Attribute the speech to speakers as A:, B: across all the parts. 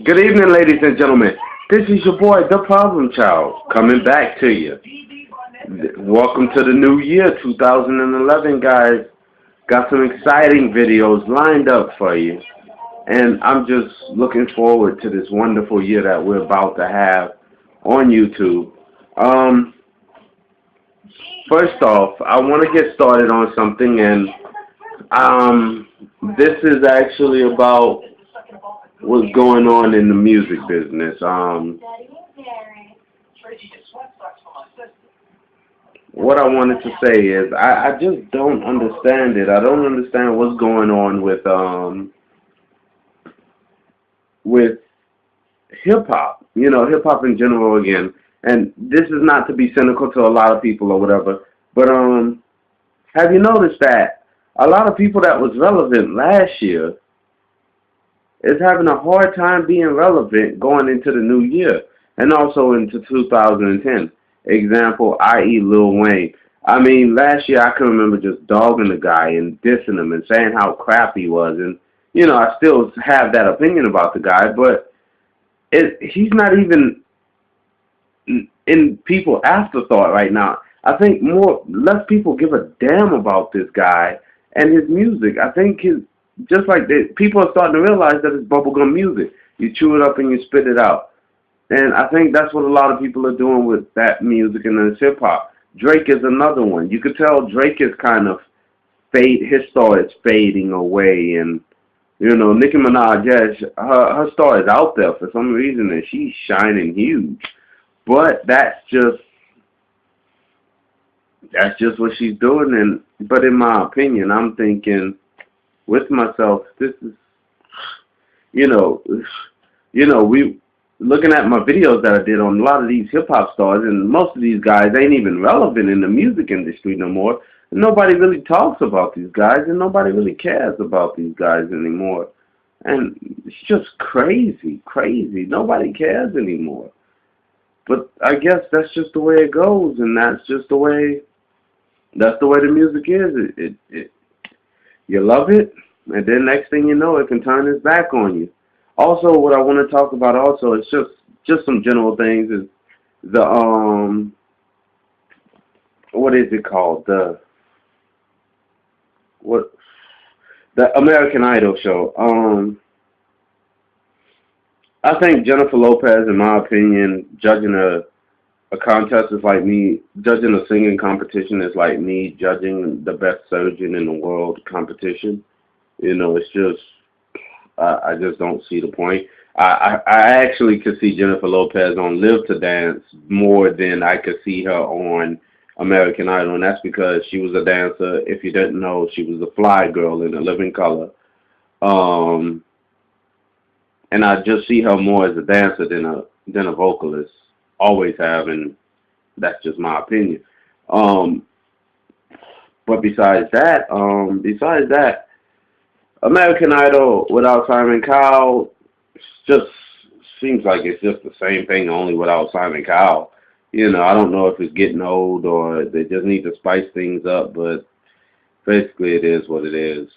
A: Good evening, ladies and gentlemen. This is your boy, the Problem Child, coming back to you. Welcome to the new year, 2011, guys. Got some exciting videos lined up for you. And I'm just looking forward to this wonderful year that we're about to have on YouTube. Um, First off, I want to get started on something, and this is actually about what's going on in the music business. What I wanted to say is I just don't understand it. I don't understand what's going on with hip hop. You know, hip hop in general again. And this is not to be cynical to a lot of people or whatever, but have you noticed that a lot of people that was relevant last year is having a hard time being relevant going into the new year and also into 2010. Example, i.e. Lil Wayne. I mean, last year I can remember just dogging the guy and dissing him and saying how crap he was. And, you know, I still have that opinion about the guy, but he's not even in people's afterthought right now. I think less people give a damn about this guy and his music. I think people are starting to realize that it's bubblegum music. You chew it up and you spit it out. And I think that's what a lot of people are doing with that music and this hip hop. Drake is another one. You could tell Drake is kind of his star is fading away, and you know, Nicki Minaj, yes, her star is out there for some reason and she's shining huge. But that's just what she's doing. But in my opinion, I'm thinking with myself, this is, we looking at my videos that I did on a lot of these hip hop stars, and most of these guys ain't even relevant in the music industry no more. Nobody really talks about these guys, and nobody really cares about these guys anymore. And it's just crazy. Nobody cares anymore. But I guess that's just the way it goes, and that's the way the music is. You love it, and then next thing you know, it can turn its back on you. Also, what I want to talk about also is just some general things is the what is it called, the American Idol show. I think Jennifer Lopez, in my opinion, judging a contest is like me judging a singing competition is like me judging the best surgeon in the world competition. You know, it's just I just don't see the point. I actually could see Jennifer Lopez on Live to Dance more than I could see her on American Idol, and that's because she was a dancer. If you didn't know, she was a fly girl in A Living Color. And I just see her more as a dancer than a vocalist. Always have, and that's just my opinion. But besides that, American Idol without Simon Cowell just seems like it's just the same thing, only without Simon Cowell. You know, I don't know if it's getting old or they just need to spice things up, but basically it is what it is.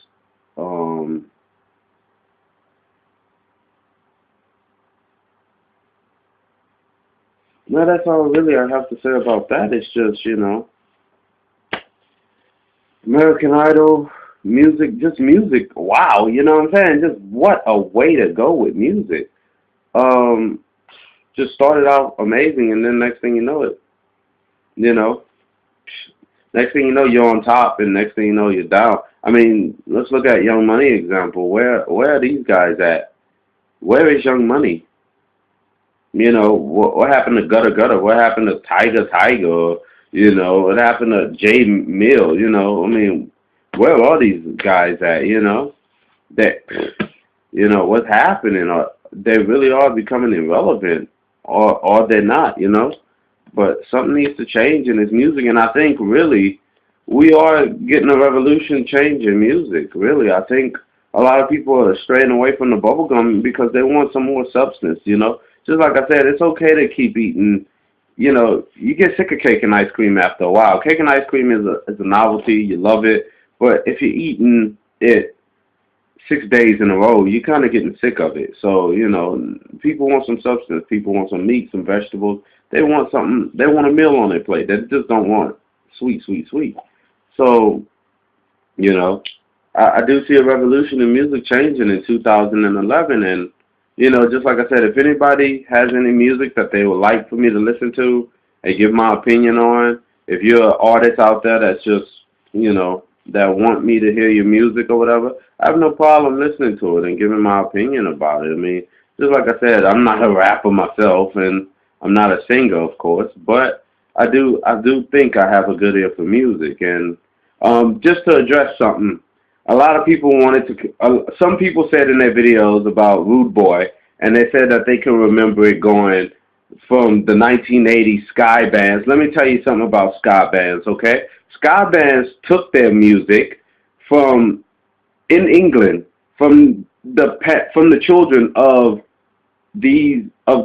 A: No, that's all really I have to say about that. It's just, American Idol, just music. Wow, you know what I'm saying? Just what a way to go with music. Just started out amazing, and then next thing you know next thing you know, you're on top, and next thing you know, you're down. I mean, let's look at Young Money example. Where are these guys at? Where is Young Money? You know, what happened to Gutter Gutter? What happened to Tiger Tiger? You know, what happened to Jay Mill? You know, I mean, where are these guys at? You know, what's happening? They really are becoming irrelevant, or they're not. You know, but something needs to change in this music, and I think really we are getting a revolution change in music. Really, I think a lot of people are straying away from the bubblegum because they want some more substance. You know. Just like I said, it's okay to keep eating. You know, you get sick of cake and ice cream after a while. Cake and ice cream is a novelty. You love it. But if you're eating it 6 days in a row, you're kind of getting sick of it. So, you know, people want some substance. People want some meat, some vegetables. They want something. They want a meal on their plate. They just don't want sweet, sweet, sweet. So, you know, I do see a revolution in music changing in 2011. And, you know, just like I said, if anybody has any music that they would like for me to listen to and give my opinion on, if you're an artist out there that's just, you know, that want me to hear your music or whatever, I have no problem listening to it and giving my opinion about it. I mean, just like I said, I'm not a rapper myself, and I'm not a singer, of course, but I do think I have a good ear for music. And just to address something, a lot of people wanted to. Some people said in their videos about Rude Boy, and they said that they can remember it going from the 1980s ska bands. Let me tell you something about ska bands, okay? Ska bands took their music from in England, from the children of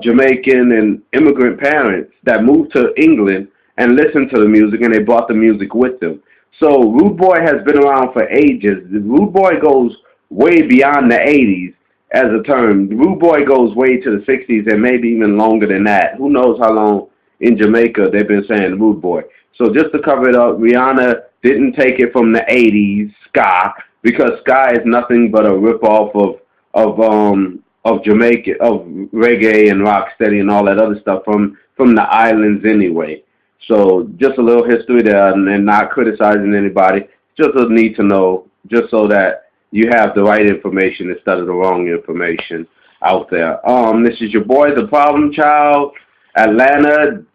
A: Jamaican and immigrant parents that moved to England and listened to the music, and they brought the music with them. So Rude Boy has been around for ages. Rude Boy goes way beyond the 80s as a term. Rude Boy goes way to the 60s and maybe even longer than that. Who knows how long in Jamaica they've been saying Rude Boy. So just to cover it up, Rihanna didn't take it from the 80s ska, because ska is nothing but a ripoff of Jamaica, of reggae and rocksteady and all that other stuff from the islands anyway. So just a little history there, and not criticizing anybody. Just a need to know, just so that you have the right information instead of the wrong information out there. This is your boy, the Problem Child, Atlanta,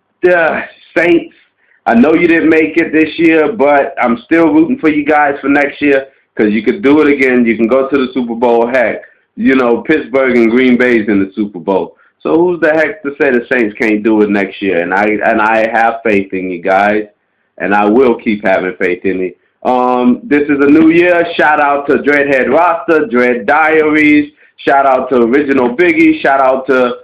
A: Saints. I know you didn't make it this year, but I'm still rooting for you guys for next year, because you could do it again. You can go to the Super Bowl. Heck, you know, Pittsburgh and Green Bay's in the Super Bowl. So who's the heck to say the Saints can't do it next year? And I have faith in you guys, and I will keep having faith in you. This is a new year. Shout out to Dreadhead Rasta, Dread Diaries. Shout out to Original Biggie. Shout out to